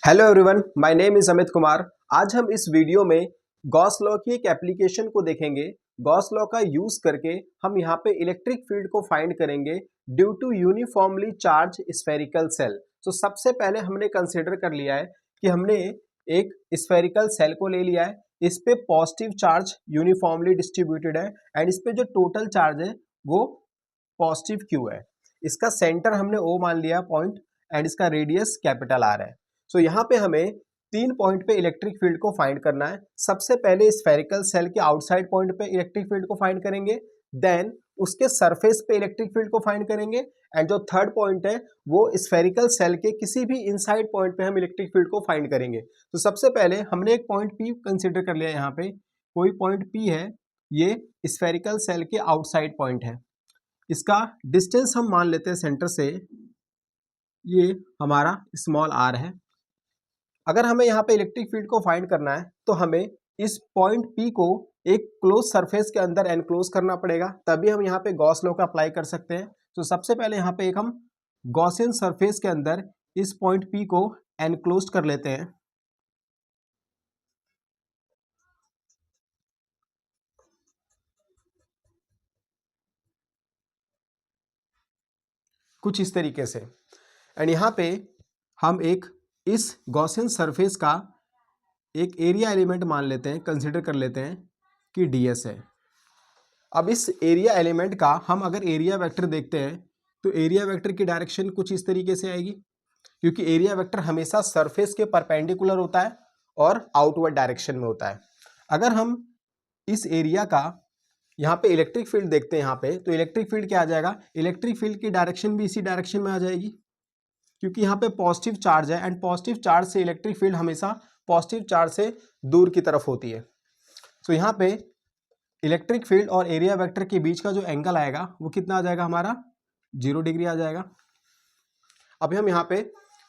Hello everyone, my name is Amit Kumar. आज हम इस वीडियो में गॉस लॉ की एक एप्लीकेशन को देखेंगे। गॉस लॉ का यूज करके हम यहाँ पे इलेक्ट्रिक फील्ड को फाइंड करेंगे due to uniformly charge spherical shell. तो सबसे पहले हमने कंसिडर कर लिया है कि हमने एक स्फेरिकल सेल को ले लिया है, इस पे पॉजिटिव चार्ज यूनिफॉर्मली डिस्ट्रीब्यूटेड है एंड इस पे जो टोटल चार्ज है वो पॉजिटिव क्यू है। इसका सेंटर हमने ओ मान लिया पॉइंट एंड इसका रेडियस कैपिटल आर है। सो यहाँ पे हमें 3 पॉइंट पे इलेक्ट्रिक फील्ड को फाइंड करना है। सबसे पहले स्फेरिकल सेल के आउटसाइड पॉइंट पे इलेक्ट्रिक फील्ड को फाइंड करेंगे, देन उसके सरफेस पे इलेक्ट्रिक फील्ड को फाइंड करेंगे एंड जो थर्ड पॉइंट है वो स्फेरिकल सेल के किसी भी इनसाइड पॉइंट पे हम इलेक्ट्रिक फील्ड को फाइंड करेंगे। तो सबसे पहले हमने एक पॉइंट पी कंसिडर कर लिया। यहाँ पे कोई पॉइंट पी है, ये स्फेरिकल सेल के आउटसाइड पॉइंट है। इसका डिस्टेंस हम मान लेते हैं सेंटर से, ये हमारा स्मॉल आर है। अगर हमें यहाँ पे इलेक्ट्रिक फील्ड को फाइंड करना है तो हमें इस पॉइंट पी को एक क्लोज सरफेस के अंदर एनक्लोज करना पड़ेगा, तभी हम यहाँ पे गॉस लॉ का अप्लाई कर सकते हैं। तो सबसे पहले यहाँ पे एक हम गॉसियन सरफेस के अंदर इस पॉइंट पी को एनक्लोज कर लेते हैं। कुछ इस तरीके से एंड यहाँ पे हम एक इस गॉसियन सरफेस का एक एरिया एलिमेंट मान लेते हैं, कंसिडर कर लेते हैं कि ds है। अब इस एरिया एलिमेंट का हम अगर एरिया वेक्टर देखते हैं तो एरिया वेक्टर की डायरेक्शन कुछ इस तरीके से आएगी, क्योंकि एरिया वेक्टर हमेशा सरफेस के परपेंडिकुलर होता है और आउटवर्ड डायरेक्शन में होता है। अगर हम इस एरिया का यहाँ पे इलेक्ट्रिक फील्ड देखते हैं यहाँ पे, तो इलेक्ट्रिक फील्ड क्या आ जाएगा, इलेक्ट्रिक फील्ड की डायरेक्शन भी इसी डायरेक्शन में आ जाएगी, क्योंकि यहाँ पे पॉजिटिव चार्ज है एंड पॉजिटिव चार्ज से इलेक्ट्रिक फील्ड हमेशा पॉजिटिव चार्ज से दूर की तरफ होती है। तो यहाँ पे इलेक्ट्रिक फील्ड और एरिया वेक्टर के बीच का जो एंगल आएगा वो कितना आ जाएगा, हमारा 0 डिग्री आ जाएगा। अभी हम यहाँ पे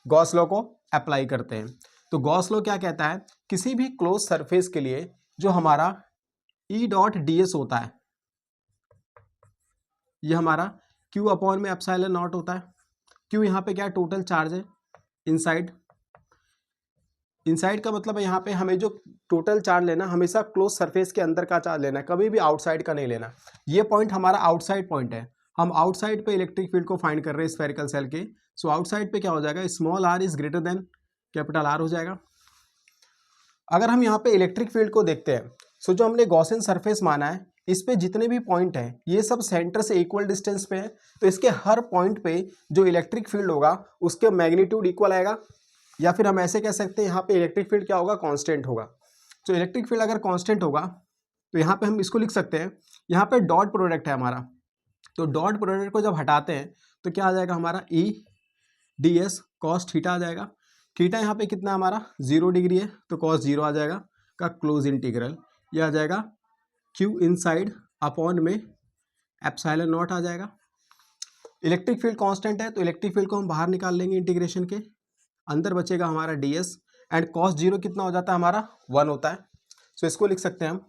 गॉस लॉ को अप्लाई करते हैं। तो गॉस लॉ क्या कहता है, किसी भी क्लोज सरफेस के लिए जो हमारा ई डॉट डी एस होता है, ये हमारा क्यू अपॉन में एप्सिलॉन नॉट होता है। क्यू यहाँ पे क्या है, टोटल चार्ज है इनसाइड। इनसाइड का मतलब है यहाँ पे हमें जो टोटल चार्ज लेना, हमेशा क्लोज सरफेस के अंदर का चार्ज लेना है, कभी भी आउटसाइड का नहीं लेना। ये पॉइंट हमारा आउटसाइड पॉइंट है। हम आउटसाइड पे इलेक्ट्रिक फील्ड को फाइंड कर रहे हैं स्फेरिकल सेल के। सो आउटसाइड पे क्या हो जाएगा, small R is greater than capital R हो जाएगा। अगर हम यहाँ पे इलेक्ट्रिक फील्ड को देखते हैं, सो जो हमने गॉसियन सरफेस माना है, इस पे जितने भी पॉइंट हैं ये सब सेंटर से इक्वल डिस्टेंस पे है। तो इसके हर पॉइंट पे जो इलेक्ट्रिक फील्ड होगा उसके मैग्नीट्यूड इक्वल आएगा, या फिर हम ऐसे कह सकते हैं यहाँ पे इलेक्ट्रिक फील्ड क्या होगा, कांस्टेंट होगा। तो इलेक्ट्रिक फील्ड अगर कांस्टेंट होगा तो यहाँ पे हम इसको लिख सकते हैं, यहाँ पे डॉट प्रोडक्ट है हमारा, तो डॉट प्रोडक्ट को जब हटाते हैं तो क्या आ जाएगा हमारा E D S cos theta आ जाएगा। थीटा यहाँ पे कितना हमारा 0 डिग्री है, तो कॉस 0 आ जाएगा का क्लोज इंटीग्रल, यह आ जाएगा क्यू इनसाइड अपॉन में एप्सिलॉन नॉट आ जाएगा। इलेक्ट्रिक फील्ड कांस्टेंट है तो इलेक्ट्रिक फील्ड को हम बाहर निकाल लेंगे इंटीग्रेशन के, अंदर बचेगा हमारा ds एंड cos 0 कितना हो जाता है हमारा 1 होता है। सो इसको लिख सकते हैं हम।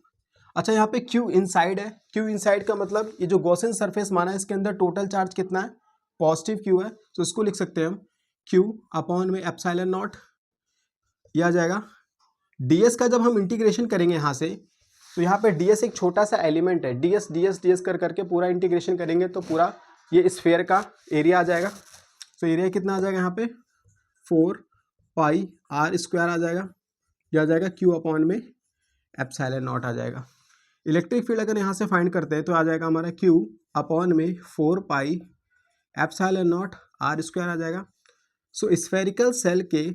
अच्छा, यहाँ पे q इनसाइड है। q इनसाइड का मतलब ये जो गॉसियन सरफेस माना है इसके अंदर टोटल चार्ज कितना है, पॉजिटिव q है। तो इसको लिख सकते हैं हम q अपॉन में एप्सिलॉन नॉट, यह आ जाएगा ds का। जब हम इंटीग्रेशन करेंगे यहाँ से, तो यहाँ पे ds एक छोटा सा एलिमेंट है, ds कर करके पूरा इंटीग्रेशन करेंगे तो पूरा ये स्फेयर का एरिया आ जाएगा। तो एरिया कितना आ जाएगा यहाँ पे 4 पाई आर स्क्वायर आ जाएगा, यह आ जाएगा क्यू अपॉन में एप्सिलॉन नॉट आ जाएगा। इलेक्ट्रिक फील्ड अगर यहाँ से फाइंड करते हैं तो आ जाएगा हमारा क्यू अपॉन में 4 pi epsilon naught R square आ जाएगा। सो स्फेरिकल सेल के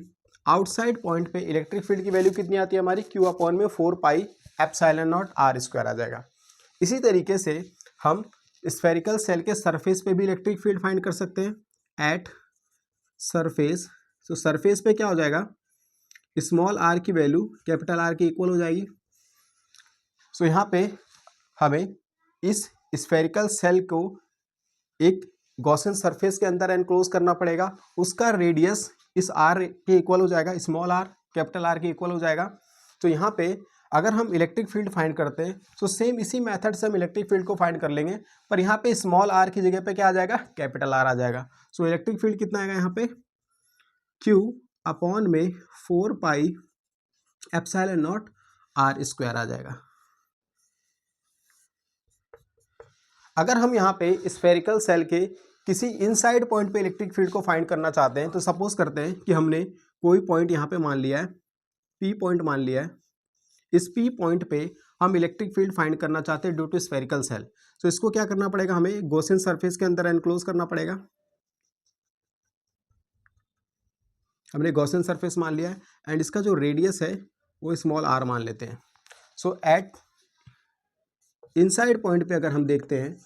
आउटसाइड पॉइंट पे इलेक्ट्रिक फील्ड की वैल्यू कितनी आती है हमारी, क्यू अपॉन में 4 pi epsilon naught R square आ जाएगा। इसी तरीके से हम स्फेरिकल सेल के सरफेस पे भी इलेक्ट्रिक फील्ड फाइंड कर सकते हैं एट सरफेस। तो सरफेस पे क्या हो जाएगा, स्मॉल आर की वैल्यू कैपिटल आर के इक्वल हो जाएगी। सो यहाँ पे हमें इस स्फेरिकल सेल को एक गॉसियन सरफेस के अंदर एनक्लोज करना पड़ेगा, उसका रेडियस इस आर के इक्वल हो जाएगा, स्मॉल आर कैपिटल आर के इक्वल हो जाएगा। तो यहाँ पे अगर हम इलेक्ट्रिक फील्ड फाइंड करते हैं तो सेम इसी मेथड से हम इलेक्ट्रिक फील्ड को फाइंड कर लेंगे, पर यहाँ पे स्मॉल आर की जगह पे क्या आ जाएगा, कैपिटल आर आ जाएगा। सो इलेक्ट्रिक फील्ड कितना आएगा यहाँ पे, Q अपॉन में 4 pi epsilon naught R square आ जाएगा। अगर हम यहाँ पे स्फेरिकल सेल के किसी इनसाइड पॉइंट पे इलेक्ट्रिक फील्ड को फाइंड करना चाहते हैं, तो सपोज करते हैं कि हमने कोई पॉइंट यहाँ पे मान लिया है, पी पॉइंट मान लिया है। इस पी पॉइंट पे हम इलेक्ट्रिक फील्ड फाइंड करना चाहते हैं ड्यू टू स्फेरिकल सेल। तो इसको क्या करना पड़ेगा, हमें गॉसियन सरफेस के अंदर एनक्लोज करना पड़ेगा। हमने गॉसियन सरफेस मान लिया है एंड इसका जो रेडियस है वो स्मॉल आर मान लेते हैं। सो एट इनसाइड पॉइंट पे अगर हम देखते हैं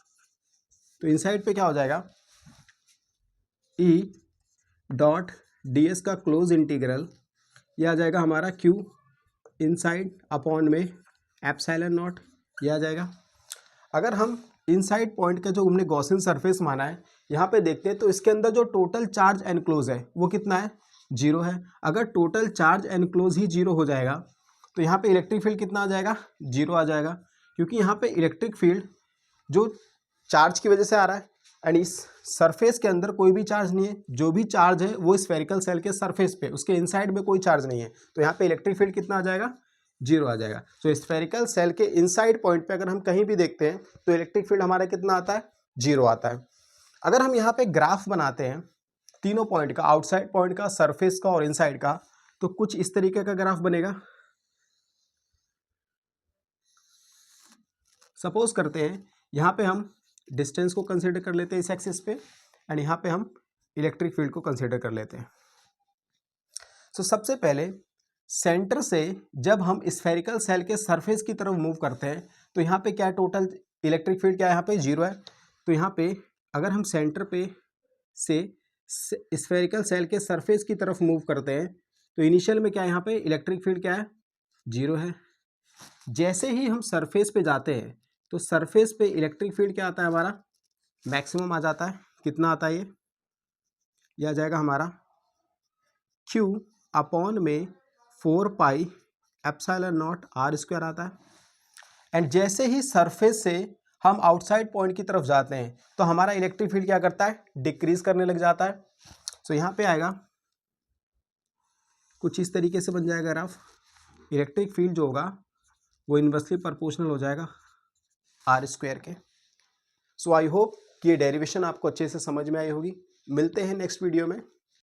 तो इनसाइड पे क्या हो जाएगा, ई डॉट डी एस का क्लोज इंटीग्रल ये आ जाएगा हमारा क्यू इनसाइड अपॉन में एप्सिलॉन नॉट ये आ जाएगा। अगर हम इनसाइड पॉइंट का जो हमने गॉसियन सरफेस माना है यहाँ पे देखते हैं तो इसके अंदर जो टोटल चार्ज एनक्लोज है वो कितना है, 0 है। अगर टोटल चार्ज एनक्लोज ही 0 हो जाएगा तो यहाँ पे इलेक्ट्रिक फील्ड कितना आ जाएगा, 0 आ जाएगा, क्योंकि यहाँ पे इलेक्ट्रिक फील्ड जो चार्ज की वजह से आ रहा है एंड इस सरफेस के अंदर कोई भी चार्ज नहीं है। जो भी चार्ज है वो स्फेरिकल सेल के सरफेस पे, उसके इनसाइड में कोई चार्ज नहीं है, तो यहाँ पे इलेक्ट्रिक फील्ड कितना आ जाएगा, 0 आ जाएगा। तो स्फेरिकल सेल के इनसाइड पॉइंट पे अगर हम कहीं भी देखते हैं तो इलेक्ट्रिक फील्ड हमारा कितना आता है, 0 आता है। अगर हम यहाँ पे ग्राफ बनाते हैं तीनों पॉइंट का, आउटसाइड पॉइंट का, सरफेस का और इनसाइड का, तो कुछ इस तरीके का ग्राफ बनेगा। सपोज करते हैं यहाँ पे हम डिस्टेंस को कंसीडर कर लेते हैं इस एक्सिस पे एंड यहाँ पे हम इलेक्ट्रिक फील्ड को कंसीडर कर लेते हैं। सो सबसे पहले सेंटर से जब हम स्फेरिकल सेल के सरफेस की तरफ मूव करते हैं तो यहाँ पे क्या टोटल इलेक्ट्रिक फील्ड क्या है, यहाँ पे 0 है। तो यहाँ पे अगर हम सेंटर पे से स्फेरिकल सेल के सरफेस की तरफ मूव करते हैं तो इनिशियल में क्या है, यहाँ पे इलेक्ट्रिक फील्ड क्या है, 0 है। जैसे ही हम सरफेस पे जाते हैं तो सरफेस पे इलेक्ट्रिक फील्ड क्या आता है हमारा, मैक्सिमम आ जाता है। कितना आता है ये आ जाएगा हमारा Q अपॉन में 4 pi epsilon naught R square आता है। एंड जैसे ही सरफेस से हम आउटसाइड पॉइंट की तरफ जाते हैं तो हमारा इलेक्ट्रिक फील्ड क्या करता है, डिक्रीज करने लग जाता है। सो यहाँ पे आएगा कुछ इस तरीके से बन जाएगा ग्राफ। इलेक्ट्रिक फील्ड जो होगा वो इनवर्सली प्रोपोर्शनल हो जाएगा आर स्क्वायर के। सो आई होप कि ये डेरिवेशन आपको अच्छे से समझ में आई होगी। मिलते हैं नेक्स्ट वीडियो में।